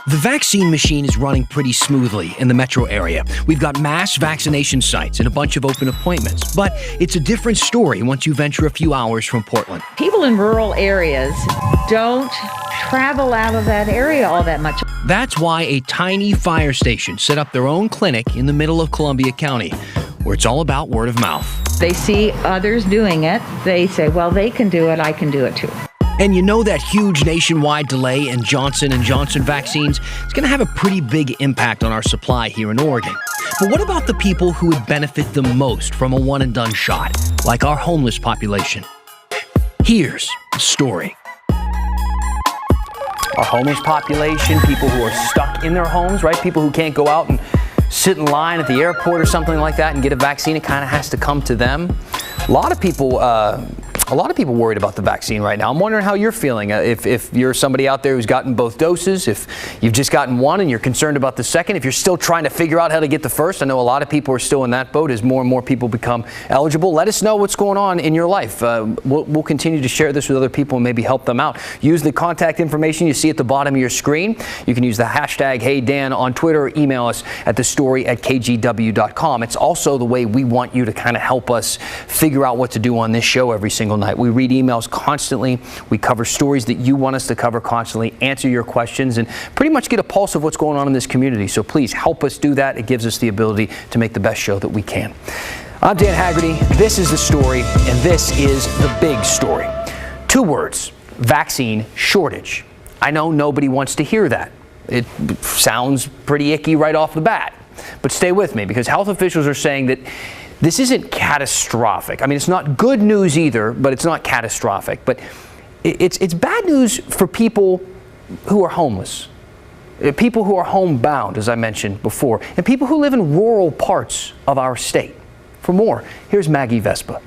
The vaccine machine is running pretty smoothly in the metro area. We've got mass vaccination sites and a bunch of open appointments, but it's a different story once you venture a few hours from Portland. People in rural areas don't travel out of that area all that much. That's why a tiny fire station set up their own clinic in the middle of Columbia County, where it's all about word of mouth. They see others doing it. They say, well, they can do it, I can do it too. And you know that huge nationwide delay in Johnson & Johnson vaccines is going to have a pretty big impact on our supply here in Oregon. But what about the people who would benefit the most from a one-and-done shot, like our homeless population? Here's the story. Our homeless population, people who are stuck in their homes, right? People who can't go out and sit in line at the airport or something like that and get a vaccine. It kind of has to come to them. A lot of people worried about the vaccine right now. I'm wondering how you're feeling. If you're somebody out there who's gotten both doses, if you've just gotten one and you're concerned about the second, if you're still trying to figure out how to get the first. I know a lot of people are still in that boat as more and more people become eligible. Let us know what's going on in your life. We'll continue to share this with other people and maybe help them out. Use the contact information you see at the bottom of your screen. You can use the hashtag HeyDan on Twitter or email us at thestory@kgw.com. It's also the way we want you to kind of help us figure out what to do on this show every single night. We read emails constantly. We cover stories that you want us to cover constantly, answer your questions, and pretty much get a pulse of what's going on in this community. So please help us do that. It gives us the ability to make the best show that we can. I'm Dan Haggerty. This is The Story, and this is the big story. 2 words: vaccine shortage. I know nobody wants to hear that. It sounds pretty icky right off the bat. But stay with me, because health officials are saying that this isn't catastrophic. I mean, it's not good news either, but it's not catastrophic. But it's bad news for people who are homeless, people who are homebound, as I mentioned before, and people who live in rural parts of our state. For more, here's Maggie Vespa.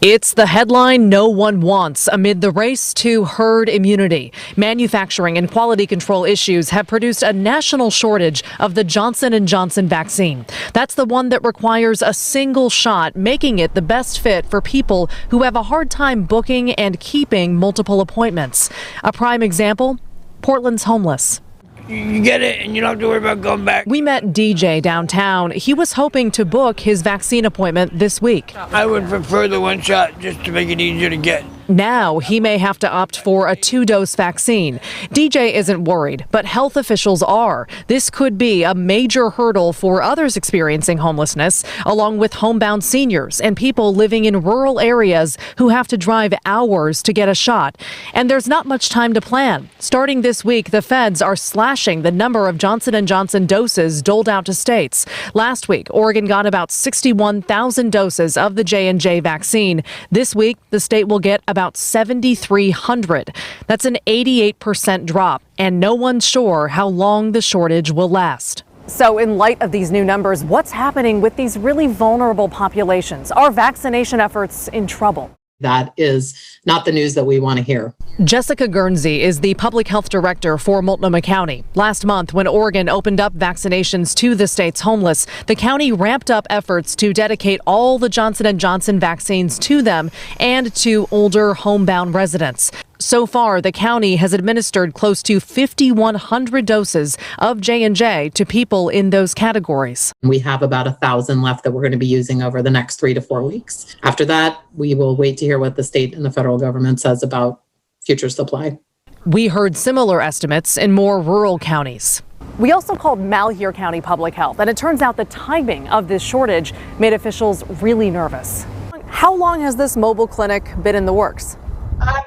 It's the headline no one wants amid the race to herd immunity. Manufacturing and quality control issues have produced a national shortage of the Johnson & Johnson vaccine. That's the one that requires a single shot, making it the best fit for people who have a hard time booking and keeping multiple appointments. A prime example, Portland's homeless. You get it and you don't have to worry about going back. We met DJ downtown. He was hoping to book his vaccine appointment this week. I would prefer the one shot just to make it easier to get. Now he may have to opt for a 2-dose vaccine. DJ isn't worried, but health officials are. This could be a major hurdle for others experiencing homelessness, along with homebound seniors and people living in rural areas who have to drive hours to get a shot. And there's not much time to plan. Starting this week, the feds are slashing the number of Johnson & Johnson doses doled out to states. Last week, Oregon got about 61,000 doses of the J&J vaccine. This week, the state will get about 7,300. That's an 88% drop, and no one's sure how long the shortage will last. So in light of these new numbers, what's happening with these really vulnerable populations? Are vaccination efforts in trouble? That is not the news that we want to hear. Jessica Guernsey is the public health director for Multnomah County. Last month, when Oregon opened up vaccinations to the state's homeless, the county ramped up efforts to dedicate all the Johnson & Johnson vaccines to them and to older homebound residents. So far, the county has administered close to 5,100 doses of J&J to people in those categories. We have about 1,000 left that we're going to be using over the next 3 to 4 weeks. After that, we will wait to hear what the state and the federal government says about future supply. We heard similar estimates in more rural counties. We also called Malheur County Public Health, and it turns out the timing of this shortage made officials really nervous. How long has this mobile clinic been in the works?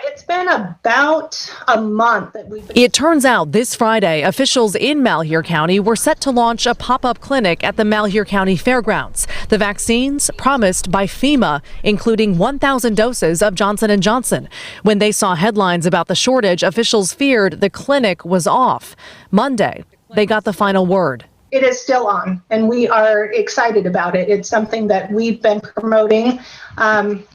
It's been about a month that we've been. It turns out this Friday, officials in Malheur County were set to launch a pop-up clinic at the Malheur County Fairgrounds. The vaccines promised by FEMA, including 1,000 doses of Johnson & Johnson. When they saw headlines about the shortage, officials feared the clinic was off. Monday, they got the final word. It is still on, and we are excited about it. It's something that we've been promoting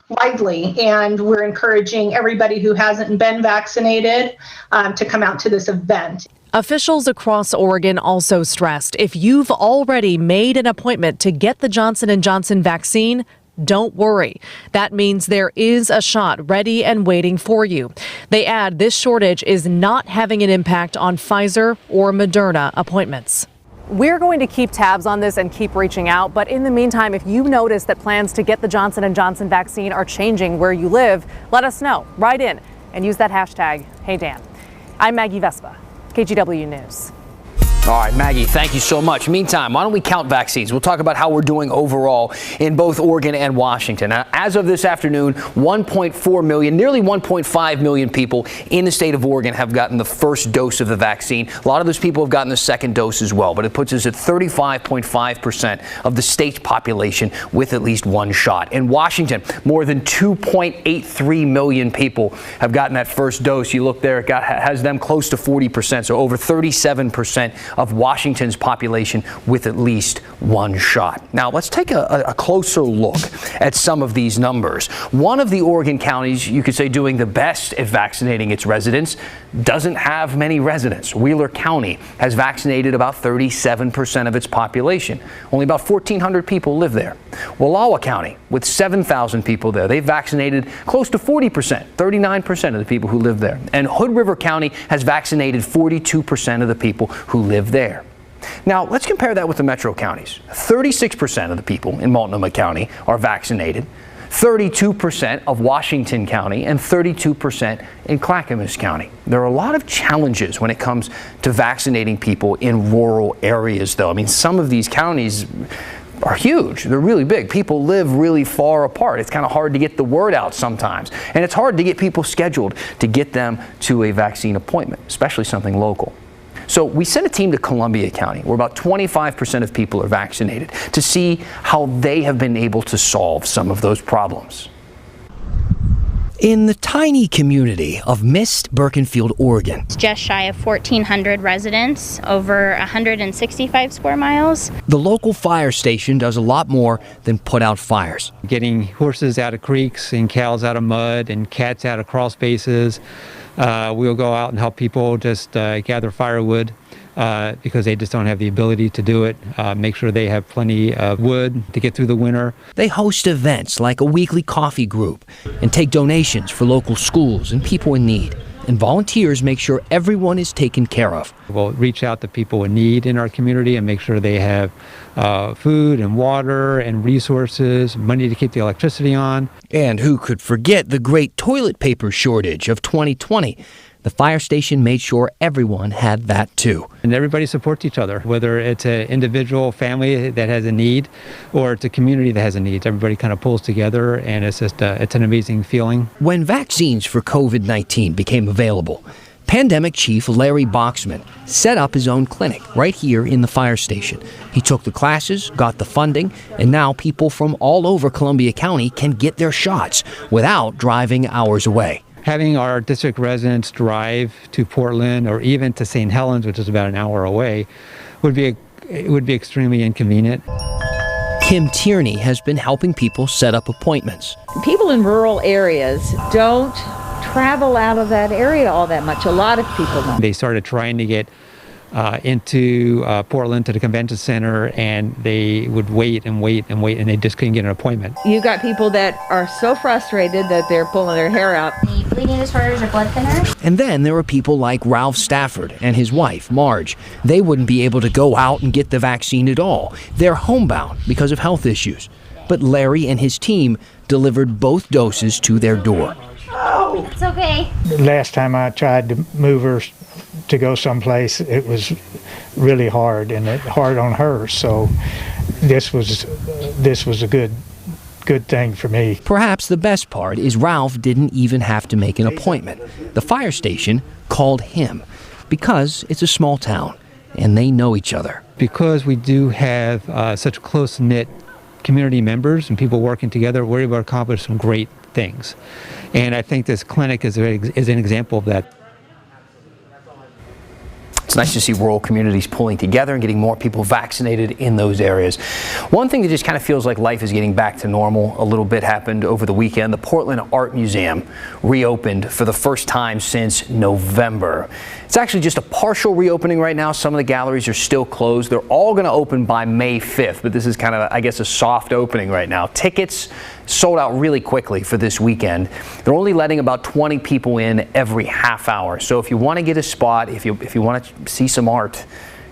widely, and we're encouraging everybody who hasn't been vaccinated to come out to this event. Officials across Oregon also stressed if you've already made an appointment to get the Johnson & Johnson vaccine, Don't worry. That means there is a shot ready and waiting for you. They add this shortage is not having an impact on Pfizer or Moderna appointments. We're going to keep tabs on this and keep reaching out. But in the meantime, if you notice that plans to get the Johnson & Johnson vaccine are changing where you live, let us know. Write in and use that hashtag #HeyDan. I'm Maggie Vespa, KGW News. All right, Maggie, thank you so much. Meantime, why don't we count vaccines? We'll talk about how we're doing overall in both Oregon and Washington. Now, as of this afternoon, 1.4 million, nearly 1.5 million people in the state of Oregon have gotten the first dose of the vaccine. A lot of those people have gotten the second dose as well, but it puts us at 35.5% of the state's population with at least one shot. In Washington, more than 2.83 million people have gotten that first dose. You look there, it has them close to 40%, so over 37% of Washington's population with at least one shot. Now, let's take a closer look at some of these numbers. One of the Oregon counties, you could say, doing the best at vaccinating its residents doesn't have many residents. Wheeler County has vaccinated about 37% of its population. Only about 1,400 people live there. Wallowa County, with 7,000 people there, they've vaccinated close to 40%, 39% of the people who live there. And Hood River County has vaccinated 42% of the people who live there. Now, let's compare that with the metro counties. 36% of the people in Multnomah County are vaccinated, 32% of Washington County, and 32% in Clackamas County. There are a lot of challenges when it comes to vaccinating people in rural areas, though. I mean, some of these counties are huge. They're really big. People live really far apart. It's kind of hard to get the word out sometimes. And it's hard to get people scheduled to get them to a vaccine appointment, especially something local. So we sent a team to Columbia County, where about 25% of people are vaccinated, to see how they have been able to solve some of those problems. In the tiny community of Mist, Birkenfield, Oregon, It's just shy of 1,400 residents, over 165 square miles. the local fire station does a lot more than put out fires. Getting horses out of creeks and cows out of mud and cats out of crawl spaces. We'll go out and help people just gather firewood because they just don't have the ability to do it. Make sure they have plenty of wood to get through the winter. They host events like a weekly coffee group and take donations for local schools and people in need. And volunteers make sure everyone is taken care of. We'll reach out to people in need in our community and make sure they have food and water and resources, money to keep the electricity on. And who could forget the great toilet paper shortage of 2020? The fire station made sure everyone had that too. And everybody supports each other, whether it's an individual family that has a need or it's a community that has a need. Everybody kind of pulls together, and it's just it's an amazing feeling. When vaccines for COVID-19 became available, Pandemic Chief Larry Boxman set up his own clinic right here in the fire station. He took the classes, got the funding, and now people from all over Columbia County can get their shots without driving hours away. Having our district residents drive to Portland or even to St. Helens, which is about an hour away, would be extremely inconvenient. Kim Tierney has been helping people set up appointments. People in rural areas don't travel out of that area all that much. A lot of people don't. They started trying to get into Portland to the convention center, and they would wait and wait and wait, and they just couldn't get an appointment. You got people that are so frustrated that they're pulling their hair out. The bleeding disorders or blood thinners. And then there are people like Ralph Stafford and his wife, Marge. They wouldn't be able to go out and get the vaccine at all. They're homebound because of health issues. But Larry and his team delivered both doses to their door. It's okay. Last time I tried to move her to go someplace, it was really hard, and hard on her. So this was a good thing for me. Perhaps the best part is Ralph didn't even have to make an appointment. The fire station called him because it's a small town and they know each other. Because we do have such close-knit community members and people working together, we're able to accomplish some great things. And I think this clinic is an example of that. It's nice to see rural communities pulling together and getting more people vaccinated in those areas. One thing that just kind of feels like life is getting back to normal a little bit happened over the weekend. The Portland Art Museum reopened for the first time since November. It's actually just a partial reopening right now. Some of the galleries are still closed. They're all going to open by May 5th, but this is kind of, I guess, a soft opening right now. Tickets sold out really quickly for this weekend. They're only letting about 20 people in every half hour. So if you want to get a spot, if you want to see some art,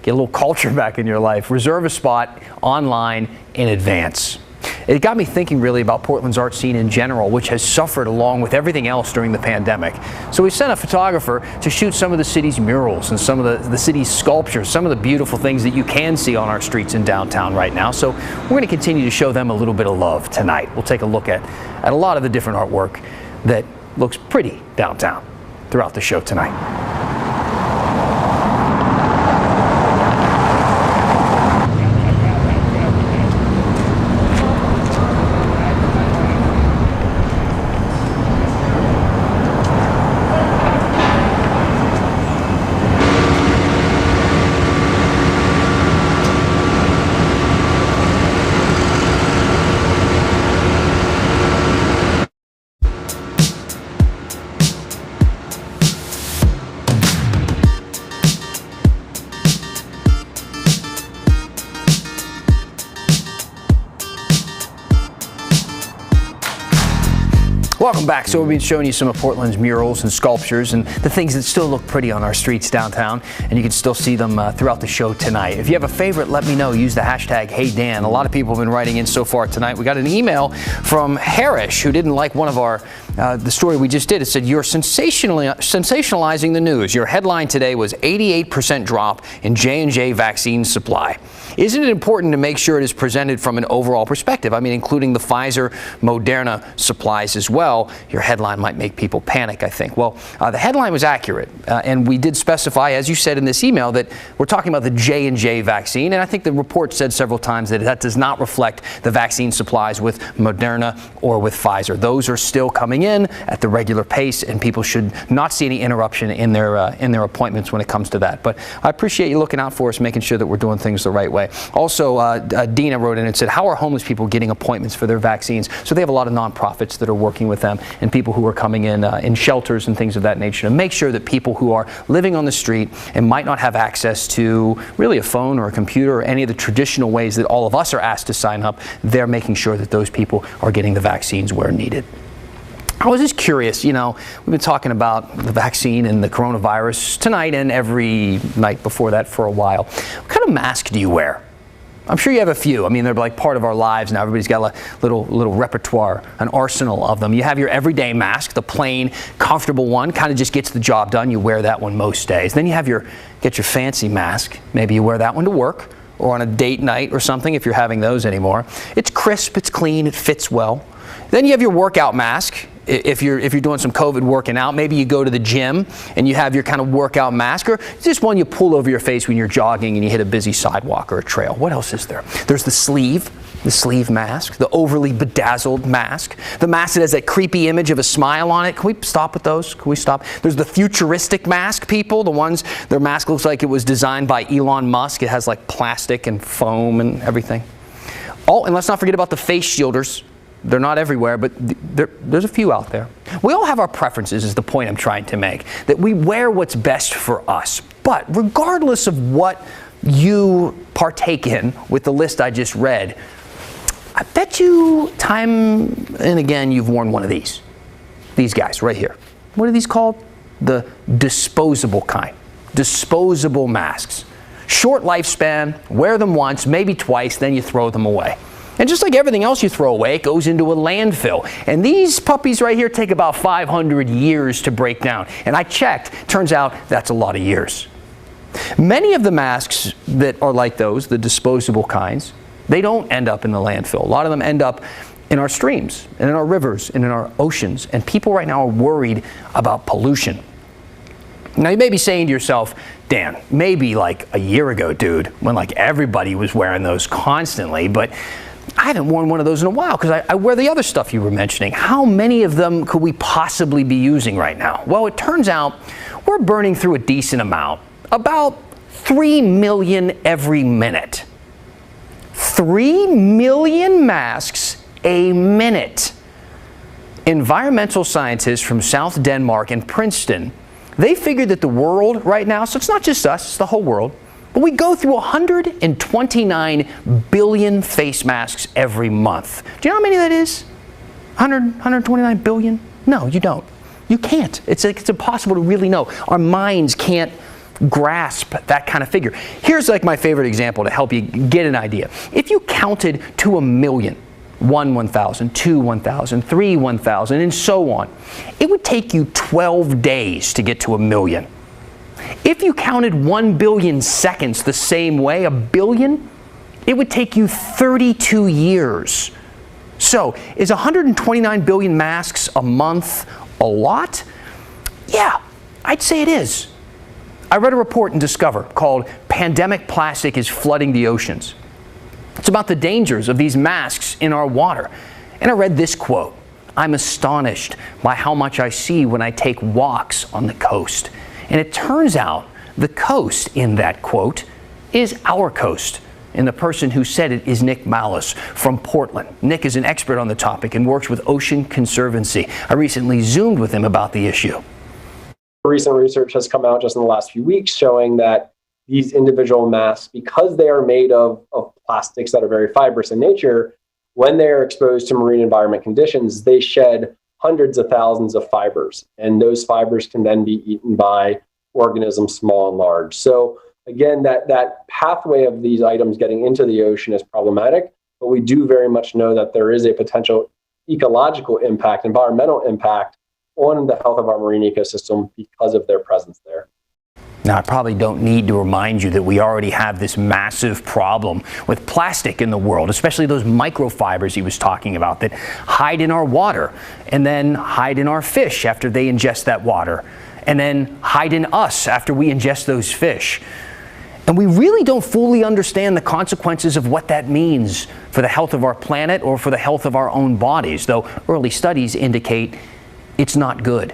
get a little culture back in your life, reserve a spot online in advance. It got me thinking really about Portland's art scene in general, which has suffered along with everything else during the pandemic. So we sent a photographer to shoot some of the city's murals and some of the city's sculptures, some of the beautiful things that you can see on our streets in downtown right now. So we're going to continue to show them a little bit of love tonight. We'll take a look at a lot of the different artwork that looks pretty downtown throughout the show tonight. Welcome back. So we've been showing you some of Portland's murals and sculptures and the things that still look pretty on our streets downtown, and you can still see them throughout the show tonight. If you have a favorite, let me know. Use the hashtag HeyDan. A lot of people have been writing in so far tonight. We got an email from Harish, who didn't like one of our the story we just did. It said, "You're sensationalizing the news. Your headline today was 88% drop in J&J vaccine supply. Isn't it important to make sure it is presented from an overall perspective? I mean, including the Pfizer, Moderna supplies as well. Your headline might make people panic, I think." Well, the headline was accurate, and we did specify, as you said in this email, that we're talking about the J&J vaccine, and I think the report said several times that that does not reflect the vaccine supplies with Moderna or with Pfizer. Those are still coming in at the regular pace, and people should not see any interruption in their appointments when it comes to that. But I appreciate you looking out for us, making sure that we're doing things the right way. Also, Dina wrote in and said, "How are homeless people getting appointments for their vaccines?" So they have a lot of nonprofits that are working with them and people who are coming in shelters and things of that nature to make sure that people who are living on the street and might not have access to really a phone or a computer or any of the traditional ways that all of us are asked to sign up, they're making sure that those people are getting the vaccines where needed. I was just curious, we've been talking about the vaccine and the coronavirus tonight and every night before that for a while. What kind of mask do you wear? I'm sure you have a few. I mean, they're like part of our lives now. Everybody's got a little repertoire, an arsenal of them. You have your everyday mask, the plain, comfortable one, kind of just gets the job done. You wear that one most days. Then you have get your fancy mask. Maybe you wear that one to work or on a date night or something if you're having those anymore. It's crisp, it's clean, it fits well. Then you have your workout mask. If you're doing some COVID working out, maybe you go to the gym and you have your kind of workout mask, or just one you pull over your face when you're jogging and you hit a busy sidewalk or a trail. What else is there? There's the sleeve mask, the overly bedazzled mask, the mask that has that creepy image of a smile on it. Can we stop with those? Can we stop? There's the futuristic mask people, the ones, their mask looks like it was designed by Elon Musk. It has like plastic and foam and everything. Oh, and let's not forget about the face shielders. They're not everywhere, but there's a few out there. We all have our preferences is the point I'm trying to make, that we wear what's best for us. But regardless of what you partake in with the list I just read, I bet you time and again you've worn one of these. These guys right here. What are these called? The disposable kind. Disposable masks. Short lifespan, wear them once, maybe twice, then you throw them away. And just like everything else you throw away, it goes into a landfill. And these puppies right here take about 500 years to break down. And I checked, turns out that's a lot of years. Many of the masks that are like those, the disposable kinds, they don't end up in the landfill. A lot of them end up in our streams and in our rivers and in our oceans. And people right now are worried about pollution. Now you may be saying to yourself, Dan, maybe like a year ago, dude, when like everybody was wearing those constantly, but I haven't worn one of those in a while because I wear the other stuff you were mentioning. How many of them could we possibly be using right now? Well, it turns out we're burning through a decent amount, about 3 million every minute. 3 million masks a minute. Environmental scientists from South Denmark and Princeton, they figured that the world right now, so it's not just us, it's the whole world, but we go through 129 billion face masks every month. Do you know how many that is? 129 billion? No, you don't. You can't. It's impossible to really know. Our minds can't grasp that kind of figure. Here's like my favorite example to help you get an idea. If you counted to 1 million, 1,000, 2, 1,000, 3, 1,000, and so on, it would take you 12 days to get to 1 million. If you counted 1 billion seconds the same way, 1 billion, it would take you 32 years. So, is 129 billion masks a month a lot? Yeah, I'd say it is. I read a report in Discover called "Pandemic Plastic is Flooding the Oceans." It's about the dangers of these masks in our water. And I read this quote: "I'm astonished by how much I see when I take walks on the coast." And it turns out the coast in that quote is our coast. And the person who said it is Nick Mallis from Portland. Nick is an expert on the topic and works with Ocean Conservancy. I recently Zoomed with him about the issue. Recent research has come out just in the last few weeks showing that these individual masks, because they are made of plastics that are very fibrous in nature, when they are exposed to marine environment conditions, they shed hundreds of thousands of fibers. And those fibers can then be eaten by organisms small and large. So again, that pathway of these items getting into the ocean is problematic, but we do very much know that there is a potential ecological impact, environmental impact on the health of our marine ecosystem because of their presence there. Now, I probably don't need to remind you that we already have this massive problem with plastic in the world, especially those microfibers he was talking about that hide in our water and then hide in our fish after they ingest that water and then hide in us after we ingest those fish. And we really don't fully understand the consequences of what that means for the health of our planet or for the health of our own bodies, though early studies indicate it's not good.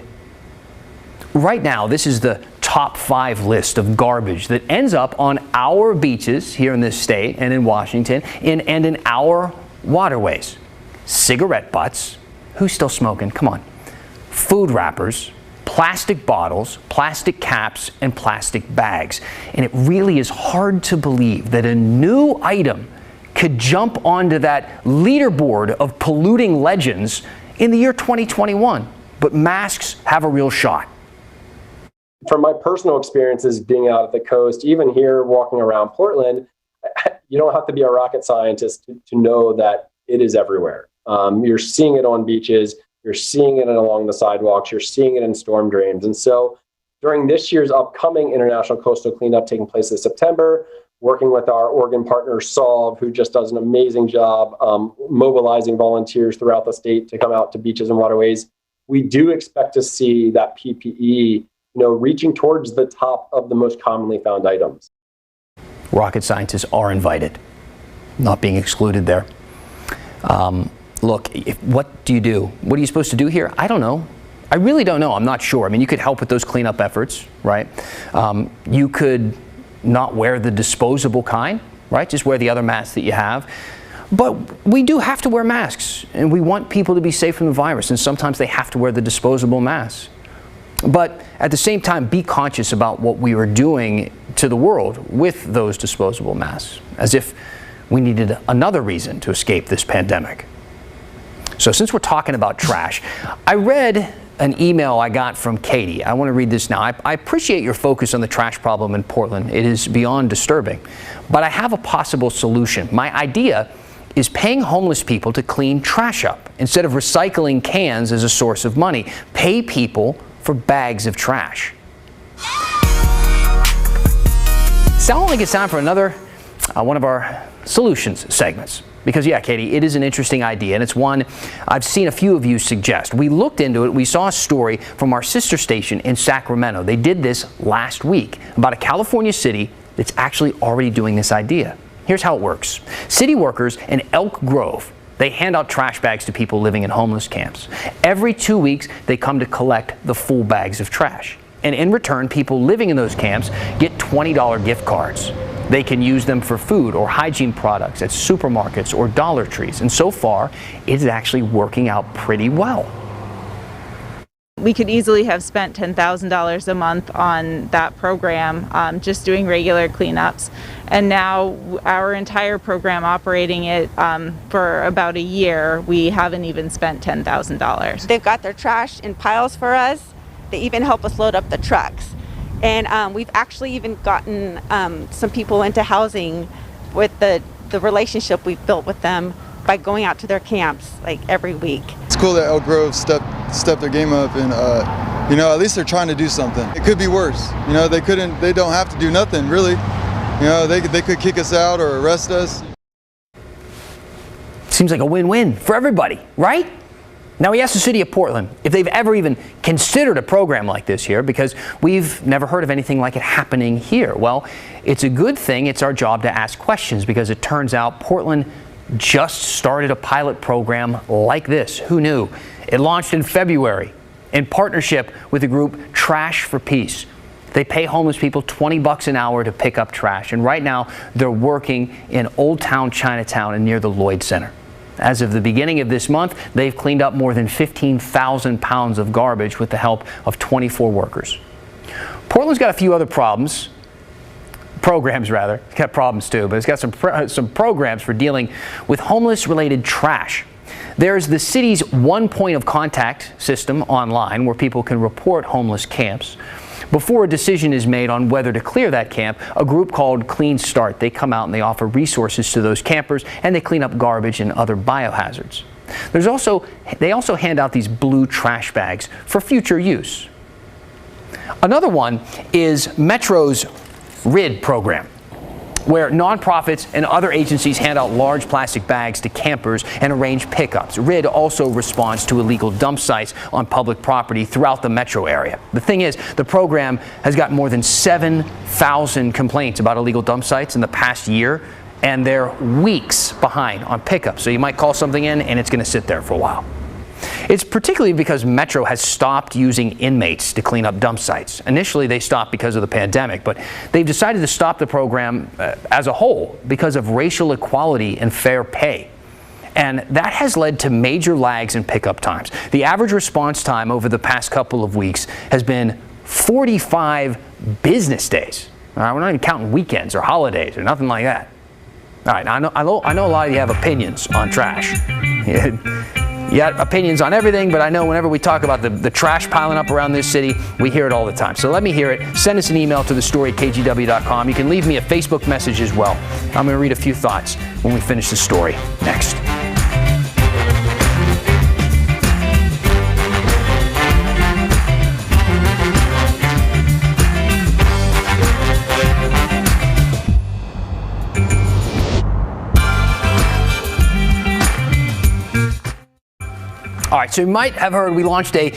Right now, this is the top 5 list of garbage that ends up on our beaches here in this state and in Washington and in our waterways. Cigarette butts. Who's still smoking? Come on. Food wrappers, plastic bottles, plastic caps, and plastic bags. And it really is hard to believe that a new item could jump onto that leaderboard of polluting legends in the year 2021. But masks have a real shot. From my personal experiences being out at the coast, even here walking around Portland, you don't have to be a rocket scientist to know that it is everywhere. You're seeing it on beaches, you're seeing it along the sidewalks, you're seeing it in storm drains. And so during this year's upcoming International Coastal Cleanup taking place this September, working with our Oregon partner Solve, who just does an amazing job mobilizing volunteers throughout the state to come out to beaches and waterways, we do expect to see that PPE reaching towards the top of the most commonly found items. Rocket scientists are invited, not being excluded there. Look, what do you do? What are you supposed to do here? I don't know. I really don't know. I'm not sure. I mean, you could help with those cleanup efforts, right? You could not wear the disposable kind, right? Just wear the other masks that you have. But we do have to wear masks, and we want people to be safe from the virus, and sometimes they have to wear the disposable masks. But at the same time, be conscious about what we are doing to the world with those disposable masks, as if we needed another reason to escape this pandemic. So since we're talking about trash, I read an email I got from Katie. I want to read this now. I appreciate your focus on the trash problem in Portland. It is beyond disturbing. But I have a possible solution. My idea is paying homeless people to clean trash up. Instead of recycling cans as a source of money, pay people for bags of trash. Sound like it's time for another one of our solutions segments. Because yeah, Katie, it is an interesting idea, and it's one I've seen a few of you suggest. We looked into it. We saw a story from our sister station in Sacramento. They did this last week about a California city that's actually already doing this idea. Here's how it works. City workers in Elk Grove, they hand out trash bags to people living in homeless camps. Every 2 weeks, they come to collect the full bags of trash. And in return, people living in those camps get $20 gift cards. They can use them for food or hygiene products at supermarkets or Dollar Trees. And so far, it's actually working out pretty well. We could easily have spent $10,000 a month on that program, just doing regular cleanups. And now our entire program operating it for about a year, we haven't even spent $10,000. They've got their trash in piles for us. They even help us load up the trucks. And we've actually even gotten some people into housing with the relationship we've built with them by going out to their camps like every week. It's cool that Elk Grove stepped their game up, and at least they're trying to do something. It could be worse. They don't have to do nothing really. They could kick us out or arrest us. Seems like a win-win for everybody, right? Now, we asked the city of Portland if they've ever even considered a program like this here, because we've never heard of anything like it happening here. Well, it's a good thing. It's our job to ask questions, because it turns out Portland just started a pilot program like this. Who knew? It launched in February in partnership with the group Trash for Peace. They pay homeless people $20 an hour to pick up trash. And right now, they're working in Old Town Chinatown and near the Lloyd Center. As of the beginning of this month, they've cleaned up more than 15,000 pounds of garbage with the help of 24 workers. Portland's got a few other programs rather. It's got problems too, but it's got some programs for dealing with homeless-related trash. There's the city's one point of contact system online where people can report homeless camps. Before a decision is made on whether to clear that camp, a group called Clean Start, they come out and they offer resources to those campers, and they clean up garbage and other biohazards. They also hand out these blue trash bags for future use. Another one is Metro's RID program, where nonprofits and other agencies hand out large plastic bags to campers and arrange pickups. RID also responds to illegal dump sites on public property throughout the metro area. The thing is, the program has got more than 7,000 complaints about illegal dump sites in the past year, and they're weeks behind on pickups. So you might call something in and it's going to sit there for a while. It's particularly because Metro has stopped using inmates to clean up dump sites. Initially, they stopped because of the pandemic, but they've decided to stop the program as a whole because of racial equality and fair pay. And that has led to major lags in pickup times. The average response time over the past couple of weeks has been 45 business days. All right, we're not even counting weekends or holidays or nothing like that. All right, I know a lot of you have opinions on trash. You got opinions on everything, but I know whenever we talk about the trash piling up around this city, we hear it all the time. So let me hear it. Send us an email to thestory@kgw.com. You can leave me a Facebook message as well. I'm going to read a few thoughts when we finish the story next. All right, so you might have heard we launched a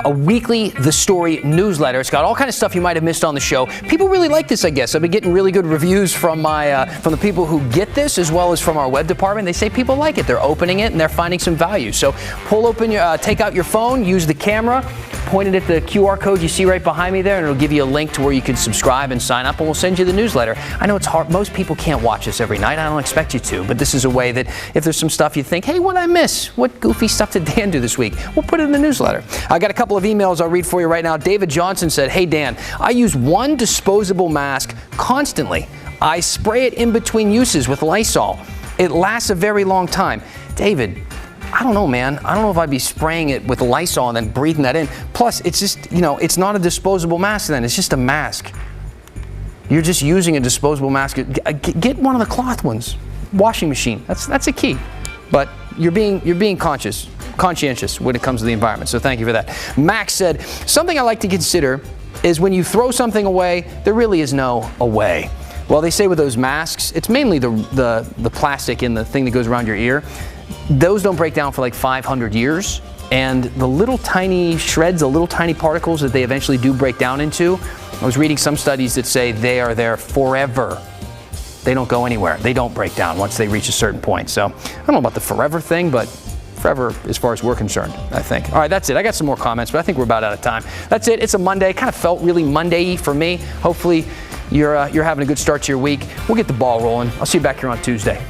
weekly The Story newsletter. It's got all kinds of stuff you might have missed on the show. People really like this, I guess. I've been getting really good reviews from the people who get this, as well as from our web department. They say people like it. They're opening it and they're finding some value. So take out your phone, use the camera, point it at the QR code you see right behind me there, and it'll give you a link to where you can subscribe and sign up, and we'll send you the newsletter. I know it's hard. Most people can't watch this every night. I don't expect you to, but this is a way that if there's some stuff you think, hey, what did I miss? What goofy stuff did Dan do this week? We'll put it in the newsletter. I got a couple of emails I'll read for you right now. David Johnson said, hey, Dan, I use one disposable mask constantly. I spray it in between uses with Lysol. It lasts a very long time. David, I don't know, man. I don't know if I'd be spraying it with Lysol and then breathing that in. Plus, it's just, it's not a disposable mask then. It's just a mask. You're just using a disposable mask. Get one of the cloth ones. Washing machine. That's a key. But you're being conscientious when it comes to the environment. So thank you for that. Max said, something I like to consider is when you throw something away, there really is no away. Well, they say with those masks, it's mainly the plastic in the thing that goes around your ear. Those don't break down for like 500 years. And the little tiny shreds, the little tiny particles that they eventually do break down into, I was reading some studies that say they are there forever. They don't go anywhere. They don't break down once they reach a certain point. So I don't know about the forever thing, but forever as far as we're concerned, I think. All right, that's it. I got some more comments, but I think we're about out of time. That's it. It's a Monday. Kind of felt really Monday-y for me. Hopefully you're having a good start to your week. We'll get the ball rolling. I'll see you back here on Tuesday.